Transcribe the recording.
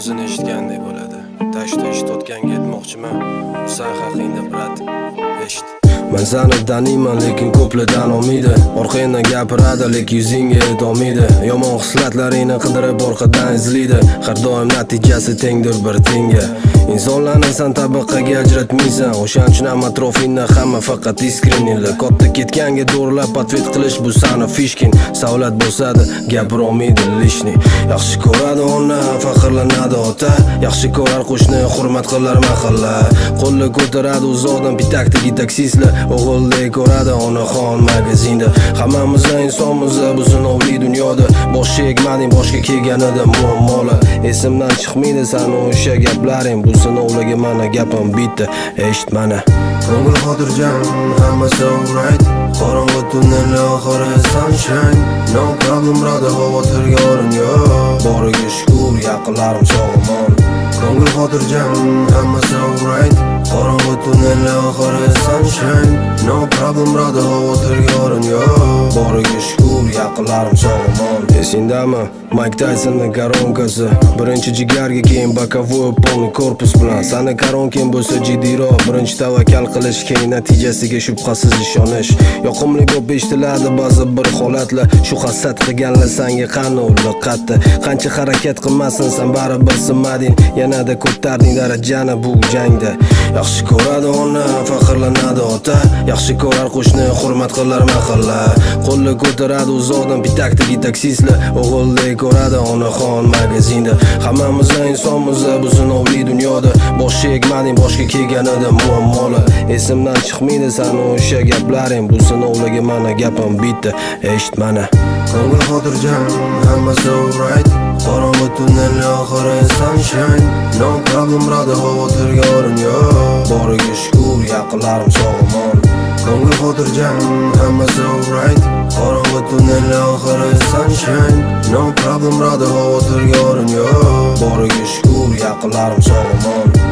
ovozini eshitgandek bo'ladi. Tashda eshitayotganga aytmoqchiman, sen haqingda brat, eshit. Men seni taniyman, lekin ko'plardan olmaydi. Orqangdan gapiradi, lekin yuzingga aytolmaydi. Yomon hislatlaringni qidirib orqadan izlaydi. Har doim natijasi tengdir bir tenga. Insonlarni sen tabaqaga ajratmaysan. O'shaning uchun ham atrofingda hamma faqat iskrenliklar. Katta ketganga do'rlab atvet qilish bu sani fishkin. Savlat bo'lsa-da gapirolmaydi lishni. Yaxshi ko'radi ona, faxrlanadi ota. Yaxshi ko'rar qo'shni, hurmat qilar mahalla. Qo'lni ko'taradi uzoqdan pitakdagi taksistlar. O'g'ildek ko'radi onaxon magazinda. Hammamiz insonmiz bu sinovli dunyoda. Bosh egmading boshga kelganida muammolar. Esimdan chiqmaydi sani o'sha gaplaring. Bu sinovlarga mana gapim bitta, eshit mana. Ko'ngil xotirjam, hammasi alright. Qorong'u tunnel oxiri sunshine. No problem brother, xavotirga o'rin yo'q. Boriga shukr, yaqinlarim sog'-omon. Ko'ngil xotirjam, hammasi alright. Qorong'u tunnel oxiri sunshine. No problem brother, xavotirga o'rin yo'q. Boriga shukr, yaqinlarim sog'-omon. Esingdami? Mike Tysonning koronkasi. Birinchi jigarga, keyin bokovoy polni korpus bilan. Sani koronking bo'lsa jiddiyroq. Birinchi tavakkal qilish, keyin natijasiga shubhasiz ishonish. Yoqimli bo'lib eshitiladi ba'zi bir holatlar. Shu hasad qilganlar senga qani uliqatdi. Qancha harakat qilmasin, sen baribir sinmading. Yanada ko'tarding darajani bu jangda. Yaxshi ko'radi ona, faxrlanadi ota. Yaxshi ko'rar qo'shni, hurmat qilar mahalla. Qo'lni ko'taradi uzoqdan pitakdagi taksistlar. O'g'ildek ko'radi onaxon magazinda. Hammamiz insonmiz bu sinovli dunyoda. Bosh egmading boshga kelganida muammolar. Esimdan chiqmaydi sani o'sha gaplaring. Bu sinovlarga mana gapim bitta, eshit mana. Ko'ngil xotirjam, hammasi alright. Qorong'u tunnel oxiri sunshine. No problem brother, xavotirga o'rin yo'q. Boriga shukr, yaqinlarim sog'-omon. Ko'ngil xotirjam, hammasi alright. Qorong'u tunnel oxiri sunshine. No problem brother, xavotirga o'rin yo'q. Boriga shukr, yaqinlarim sog'-omon.